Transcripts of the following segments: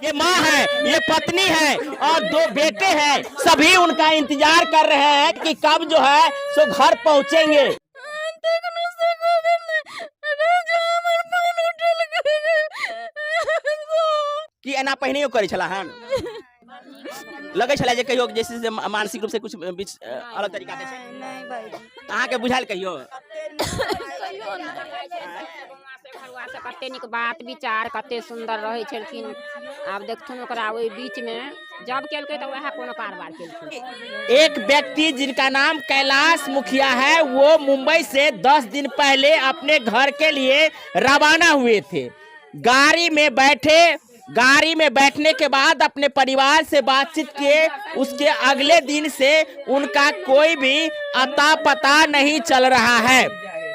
ये माँ है, ये पत्नी है और दो बेटे हैं। सभी उनका इंतजार कर रहे हैं कि कब जो है सो घर पहुंचेंगे। कि एना पहिने करे छला हन लगे छला जे कहियो जैसे से मानसिक रूप से कुछ अलग तरीका से नहीं भाई अहाँ के बुझाइल कहियो से कते निक बात विचार कते सुंदर रहे छलखिन। आब देखथुन ओकरा ओइ बीच में जब केलकै त वह कोनो कारबार केलखिन। एक व्यक्ति जिनका नाम कैलाश मुखिया है वो मुंबई से 10 दिन पहले अपने घर के लिए रवाना हुए थे। गाड़ी में बैठने के बाद अपने परिवार से बातचीत किए। उसके अगले दिन से उनका कोई भी अता पता नहीं चल रहा है।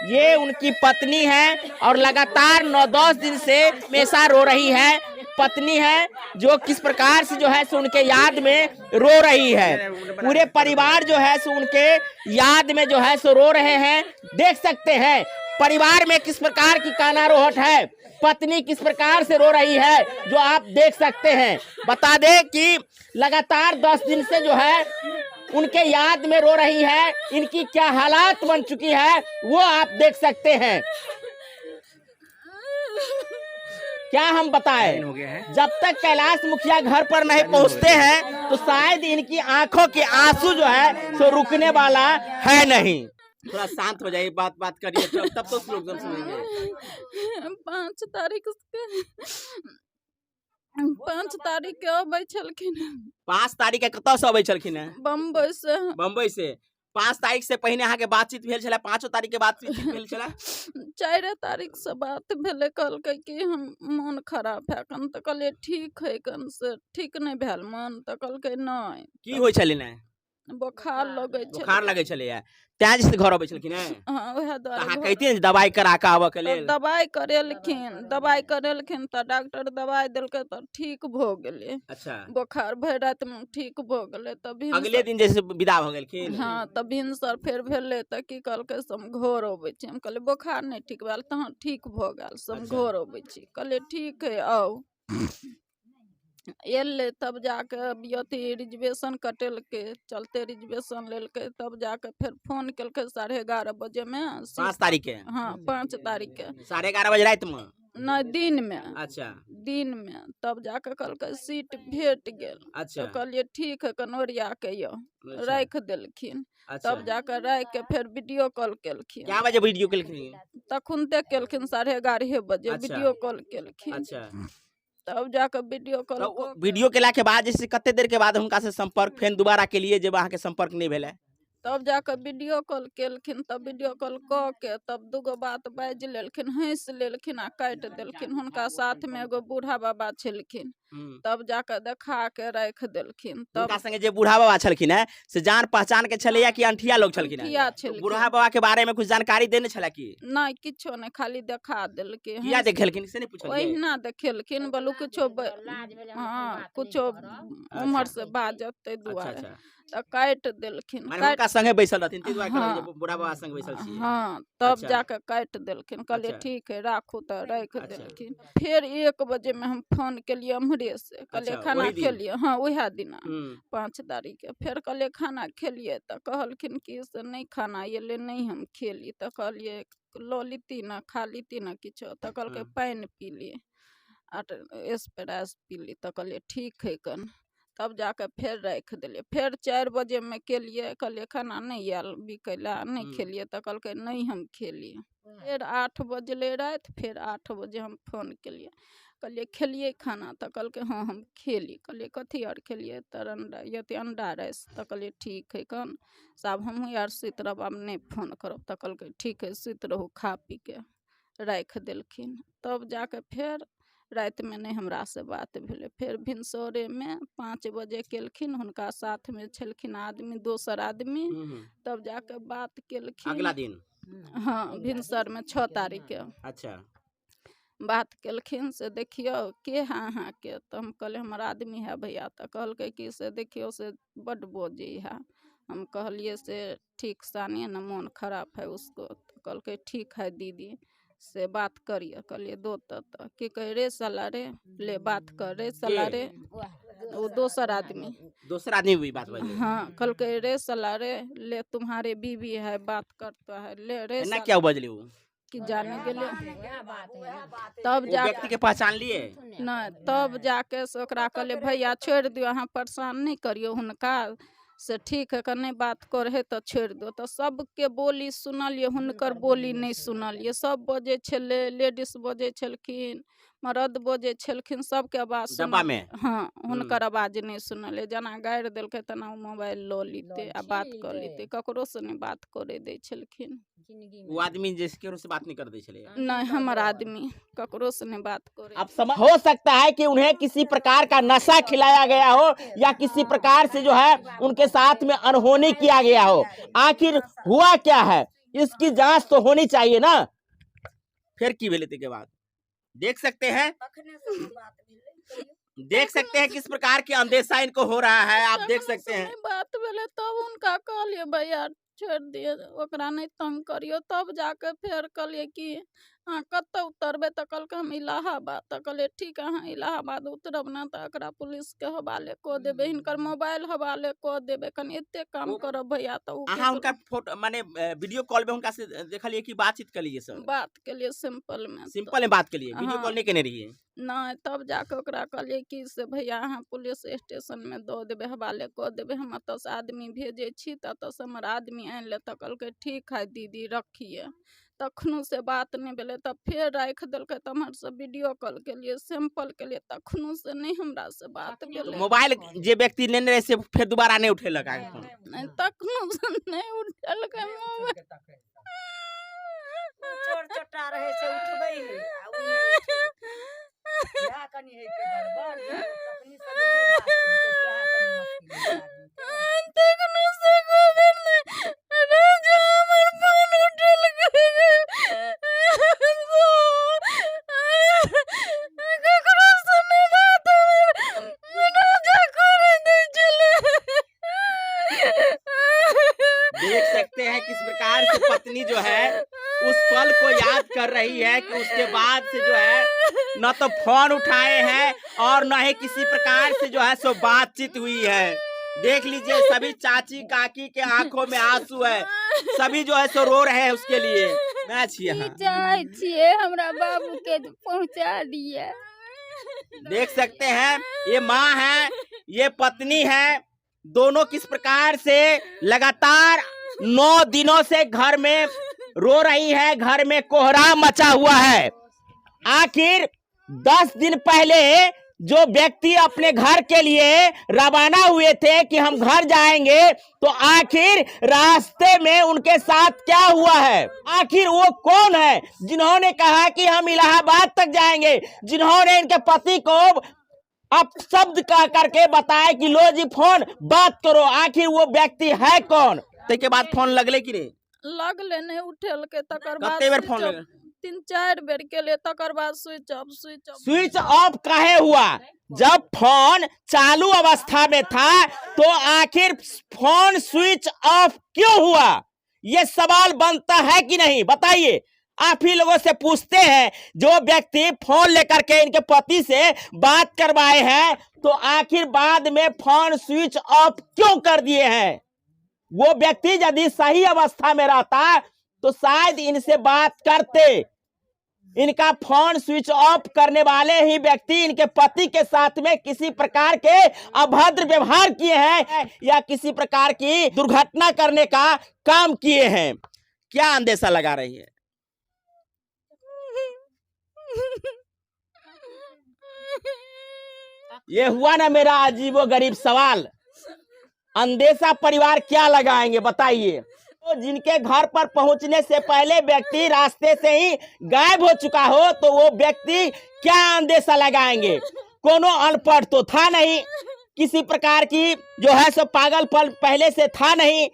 ये उनकी पत्नी है और लगातार 9-10 दिन से हमेशा रो रही है। पत्नी है जो किस प्रकार से जो है सो उनके याद में रो रही है। पूरे परिवार जो है सो उनके याद में जो है सो रो रहे हैं। देख सकते हैं परिवार में किस प्रकार की कानारोहट है, पत्नी किस प्रकार से रो रही है जो आप देख सकते हैं। बता दें कि लगातार 10 दिन से जो है उनके याद में रो रही है। इनकी क्या हालात बन चुकी है वो आप देख सकते हैं। क्या हम बताएं, जब तक कैलाश मुखिया घर पर नहीं पहुंचते हैं तो शायद इनकी आंखों के आंसू जो है सो रुकने वाला है नहीं। थोड़ा शांत हो जाइए, बात करिए तब तो लोग सुनेंगे। 5 तारीख के अबै छलखिन। 5 तारीख के कतऽ से अबै छलखिन है? बम्बई से। 5 तारीख से पहिने अहाँ के बातचीत भेल छला? 5 तारीख के बातचीत भेल छला? 4 तारीख से बात भेले। कहलकै कि हम मन खराब है कन त कहलिए ठीक है कन से ठीक नहीं भेल मन त कहलकै नहीं। की होय छलै ने? बुखार लगे छलै। बुखार लगे छलै है तें जे घर अबै छलखिन है। हां ओहे अहाँ द्वारा कहतियै दवाई करा के आबऽ के लेल। दवाई करेलखिन त डॉक्टर दवाई देलकै त ठीक भ गेलै। अच्छा बुखार भरि रात में ठीक भ गेलै। तभी अगले दिन जैसे विदा भ गेलखिन। हाँ तब भिनसर फेर भेलै त की कहलकै से हम घर अबै छी। हम कहलिए बुखार नहीं ठीक भेल त हाँ ठीक भ गेल से हम घर अबै छी। कहलिए ठीक है आओ। एलै तब जाके अथी रिजर्वेशन कटेलकै, चलते रिजर्वेशन लेलकै। तब जाके फिर फोन केलकै 11:30 बजे में। 5 तारीख के? हाँ 5 तारीख के 11:30 बजे रात में? नहीं दिन में। अच्छा दिन में तब जाके कहलकै सीट भेट गेल। अच्छा तो कहलिए ठीक है कनौरिया के यो अच्छा। राख देलखिन। अच्छा। तब जाके राख के फिर वीडियो कॉल केलखिन। क्या बजे वीडियो केलखिन? तखुनते केलखिन 11:30 बजे अच्छा। वीडियो कॉल केलखिन। अच्छा तब जाके वीडियो कॉल तो वीडियो केला के बाद जैसे कते देर के बाद हुनका से संपर्क फेन दोबारा के लिए जब अहाँ के संपर्क नहीं भेल है? तब जाके वीडियो कॉल केलखिन। तब वीडियो कॉल क के तब दूगो बात बाजि लेलखिन, हंस लेलखिन आ काट देलखिन। हुनका साथ में एगो बूढ़ा बाबा छलखिन। तब जाके देखा के राख देलखिन। तब हुनका संगे जे बूढ़ा बाबा छलखिन है से जान पहचान के छलैया कि अंठिया लोग छलखिन है? अंठिया तो छलखिन। बूढ़ा बाबा के बारे में कुछ जानकारी देने छला की? नहीं किछो नहीं खाली देखा देलकै। किया देखेलखिन से नहीं पूछलिए? ओहिना देखेलखिन बोलू कुछो हाँ कुछो उम्र से बाजत तै अच्छा दुआरे अच्छा त काट देलखिन। माने हुनका संगे बैसल रहथिन तै दुआरे कहलक हाँ। जे बूढ़ा बाबा संगे बैसल छी। हाँ तब अच्छा। जाके काट देलखिन। कहलिए अच्छा। ठीक है राखू त राख अच्छा। देलखिन। फिर 1 बजे में हम फोन केलिए हमरे से। कहलिए अच्छा, खाना वही दिन? खेलिए? हाँ वह दिना हम्म 5 तारीख के। फिर कहलिए खाना खेलिए त कहलखिन कि से नहीं खाना ये ले नहीं हम खेली। त कहलिए लो लीती ना खा लीती ना किछो। त कहलकै हाँ। पानी पी लिए स्प्राइट पी ली। त कहलिए ठीक है कन। तब जाके फिर राख दिलिए। फिर 4 बजे में केलिए। कहलिए खाना नहीं आयल बिकैला नहीं खेलिए? त कहलकै नहीं हम खेलिए। फिर 8 बजले रात। फिर 8 बजे हम फोन केलिए। कहलिए खेलिए खाना? त कहलकै हाँ हम खेली। कहलिए कथी और खेलिए? त अंडा राइस। त कहलिए ठीक है कन साहब हमहूँ यार सुत रहब आब नहीं फोन करब। त कहलकै ठीक है सुत रहू खा पी के राख देलखिन। तब जाके फिर रात में नहीं हमरा से बात भेले। फिर भिनसरे में 5 बजे केलखिन। हुनका साथ में छलखिन आदमी दोसर आदमी। तब जाके बात केलखिन अगला दिन? हाँ भिनसर में 6 तारीख के अच्छा बात केलखिन से देखियो के हाँ हाँ के। तो हम कहले हमर आदमी है भैया। तो कहलकै कि से देखियो से बड बोझी है। हम कहलिए से ठीक सानिए ना मन खराब है उसको। तो कहलकै ठीक है दीदी। से बात करिए। कहलिए दो तो की कहे रे साला रे, ले बात कर रे साला रे। वो दोसर आदमी हुई बात वाली। हाँ, कल के रे साला रे, ले तुम्हारे बीवी है बात करता है, ले रे ना साला क्या बजली वो कि जाने के लिए। तब वो जा व्यक्ति के पहचान लिए? नहीं, तब जाके से ओकरा कहले भैया छोड़ दियो, अहाँ परेशान नहीं करियो हुनका से, ठीक है कि नहीं बात करे तो छोड़ दो। तो सबके बोली सुनलिए, हुनकर बोली नहीं सुनलिए। सब बजे छले, लेडीज बजे छलखिन, मर्द बजे छलखिन, सबके आवाज डब्बा सुन। में? हाँ, हुनकर आवाज नहीं सुनले। जना गाड़ि देलकै तना उ मोबाइल लो लीते आ बात कर लीते, ककरो से नहीं बात करे दे छलखिन। वो आदमी जिसके से बात नहीं कर दे चले? नहीं, हमर आदमी ककरो से नहीं बात करे। अब समझ हो सकता है कि उन्हें किसी प्रकार का नशा खिलाया गया हो या किसी प्रकार से जो है उनके साथ में अनहोनी किया गया हो। आखिर हुआ क्या है, इसकी जांच तो होनी चाहिए ना। फिर की भेलते के बाद देख सकते हैं किस प्रकार की अंदेशा इनको हो रहा है। आप देख सकते हैं बात भेले तब उनका कहलिए भैया छोड़ दिए, ओकरा नहीं तंग करियो। तब जाके फिर कहलिए कि हाँ कत उतरबे, तो कहलकै हम इलाहाबाद। तो कहलिए ठीक है, हाँ इलाहाबाद उतरब ना तो एकरा पुलिस के हवाले को देबे, हिनकर मोबाइल हवाले को देबे, कनी एते काम करब भैया। तो अहाँ उनका फोटो माने वीडियो कॉल में उनका से देखलिए कि बातचीत कर लिए? सर बात के लिए सिंपल में बात के लिए वीडियो कॉल नहीं करने रही? नहीं, तब जाके ओकरा कहलिए कि से भैया अहाँ पुलिस स्टेशन में दो देबे, हवाले को देबे, हम एतऽ से आदमी भेजे छी, ततऽ से हमर आदमी आनि ले। तो कहलकै ठीक है दीदी रखिए। तखनों से बात नहीं भेले, तब फिर राख देलकै। तो हमर से वीडियो कॉल के लिए सिंपल के लिए, तखनों से नहीं हमरा से बात भेले। मोबाइल जे व्यक्ति लेने रहे से फिर दोबारा नहीं उठेलक? नहीं, तखनों से नहीं उठेलकै मोबाइल। चोर चटा रहे से उठबै है या कनी है के गड़बड़ तखनी से नहीं बात करके क्या कनी मस्ती तखनों से गोबर में राजा हमर फोन उठल गए। ककरो से नहीं बात राजा करे दे चले। देख सकते हैं किस प्रकार से पत्नी जो है उस पल को याद कर रही है कि उसके बाद से जो है न तो फोन उठाए हैं और न ही किसी प्रकार से जो है सो बातचीत हुई है। देख लीजिए सभी चाची काकी के आंखों में आंसू है, सभी जो है सो रो रहे हैं उसके लिए। मैं चाहिए हमरा बाबू के पहुंचा दिए। देख सकते हैं ये माँ है, ये पत्नी है, दोनों किस प्रकार से लगातार 9 दिनों से घर में रो रही है। घर में कोहराम मचा हुआ है। आखिर 10 दिन पहले जो व्यक्ति अपने घर के लिए रवाना हुए थे कि हम घर जाएंगे, तो आखिर रास्ते में उनके साथ क्या हुआ है? आखिर वो कौन है जिन्होंने कहा कि हम इलाहाबाद तक जाएंगे, जिन्होंने इनके पति को अब शब्द कह करके बताया कि लो जी फोन बात करो? आखिर वो व्यक्ति है कौन? के बाद फोन लगले कि नहीं लगले, नहीं उठेल के। तकर बाद कते बेर फोन लगे? 3-4 बेर के लिए। तकर बाद स्विच ऑफ काहे हुआ? जब फोन चालू अवस्था में था तो आखिर फोन स्विच ऑफ क्यों हुआ? ये सवाल बनता है कि नहीं, बताइए। आप ही लोगों से पूछते हैं, जो व्यक्ति फोन लेकर के इनके पति से बात करवाए हैं, तो आखिर बाद में फोन स्विच ऑफ क्यों कर दिए हैं? वो व्यक्ति यदि सही अवस्था में रहता तो शायद इनसे बात करते। इनका फोन स्विच ऑफ करने वाले ही व्यक्ति इनके पति के साथ में किसी प्रकार के अभद्र व्यवहार किए हैं या किसी प्रकार की दुर्घटना करने का काम किए हैं। क्या अंदेशा लगा रही है? ये हुआ ना मेरा अजीबो गरीब सवाल। अंदेशा परिवार क्या लगाएंगे बताइए? तो जिनके घर पर पहुंचने से पहले व्यक्ति रास्ते से ही गायब हो चुका हो, तो वो व्यक्ति क्या अंदेशा लगाएंगे? कोनो अनपढ़ तो था नहीं, किसी प्रकार की जो है सो पागलपन पहले से था नहीं।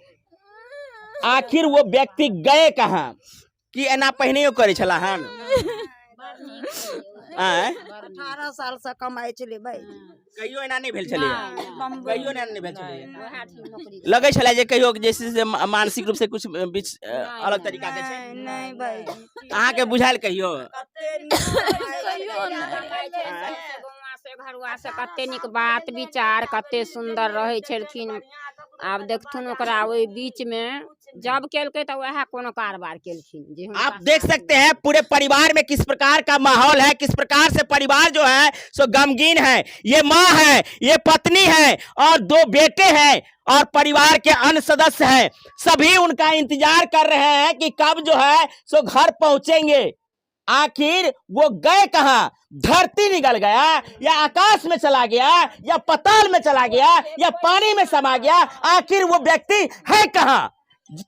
आखिर वो व्यक्ति गए कहाँ कि एना पहने करे छला हन? आय 18 साल से कमाई चले भाई कहियो एना नहीं भेल छले बम्बई कहियो एना नहीं भेल छले वएह ठीक नौकरी लगे छले जे कहियो जैसे से मानसिक रूप से कुछ बीच अलग तरीका के छै नहीं भाई अहाँ के बुझाइल कहियो गौवा से घरवा से कते नीक बात विचार कते सुंदर रहे छलखिन आब देखथुन ओकरा ओई बीच में जब केलकै त वएह कोनो कारबार केलखिन जे हुनका आप देख सकते हैं पूरे परिवार में किस प्रकार का माहौल है, किस प्रकार से परिवार जो है सो गमगीन है। ये माँ है, ये पत्नी है और 2 बेटे हैं और परिवार के अन्य सदस्य हैं। सभी उनका इंतजार कर रहे हैं कि कब जो है सो घर पहुंचेंगे। आखिर वो गए कहाँ? धरती निगल गया या आकाश में चला गया या पाताल में चला गया या पानी में समा गया? आखिर वो व्यक्ति है कहाँ?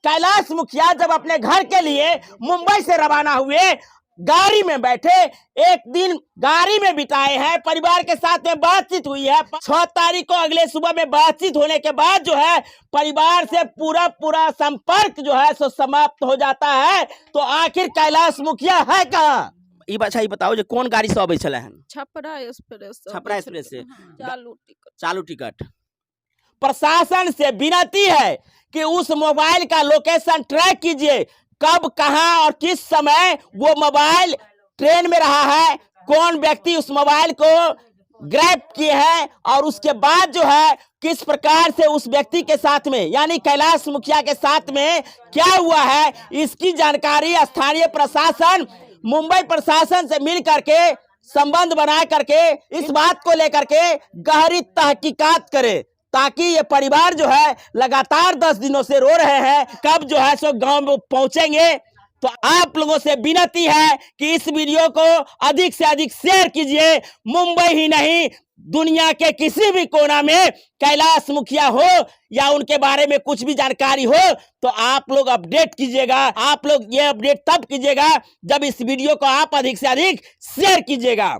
कैलाश मुखिया जब अपने घर के लिए मुंबई से रवाना हुए, गाड़ी में बैठे, एक दिन गाड़ी में बिताए हैं, परिवार के साथ में बातचीत हुई है। 6 तारीख को अगले सुबह में बातचीत होने के बाद जो है परिवार से पूरा संपर्क जो है सो समाप्त हो जाता है। तो आखिर कैलाश मुखिया है कहाँ? ई बात ही बताओ जे कौन गाड़ी से अबै छले हन? छपरा एक्सप्रेस छपरा एक्सप्रेस से चालू टिकट प्रशासन से विनती है कि उस मोबाइल का लोकेशन ट्रैक कीजिए, कब कहां और किस समय वो मोबाइल ट्रेन में रहा है, कौन व्यक्ति उस मोबाइल को ग्रैब किए हैं और उसके बाद जो है किस प्रकार से उस व्यक्ति के साथ में यानी कैलाश मुखिया के साथ में क्या हुआ है, इसकी जानकारी स्थानीय प्रशासन मुंबई प्रशासन से मिल करके संबंध बना करके इस बात को लेकर के गहरी तहकीकात करे, ताकि ये परिवार जो है लगातार 10 दिनों से रो रहे हैं कब जो है सो गांव में पहुंचेंगे। तो आप लोगों से विनती है कि इस वीडियो को अधिक से अधिक शेयर कीजिए। मुंबई ही नहीं दुनिया के किसी भी कोना में कैलाश मुखिया हो या उनके बारे में कुछ भी जानकारी हो तो आप लोग अपडेट कीजिएगा। आप लोग ये अपडेट तब कीजिएगा जब इस वीडियो को आप अधिक से अधिक शेयर कीजिएगा।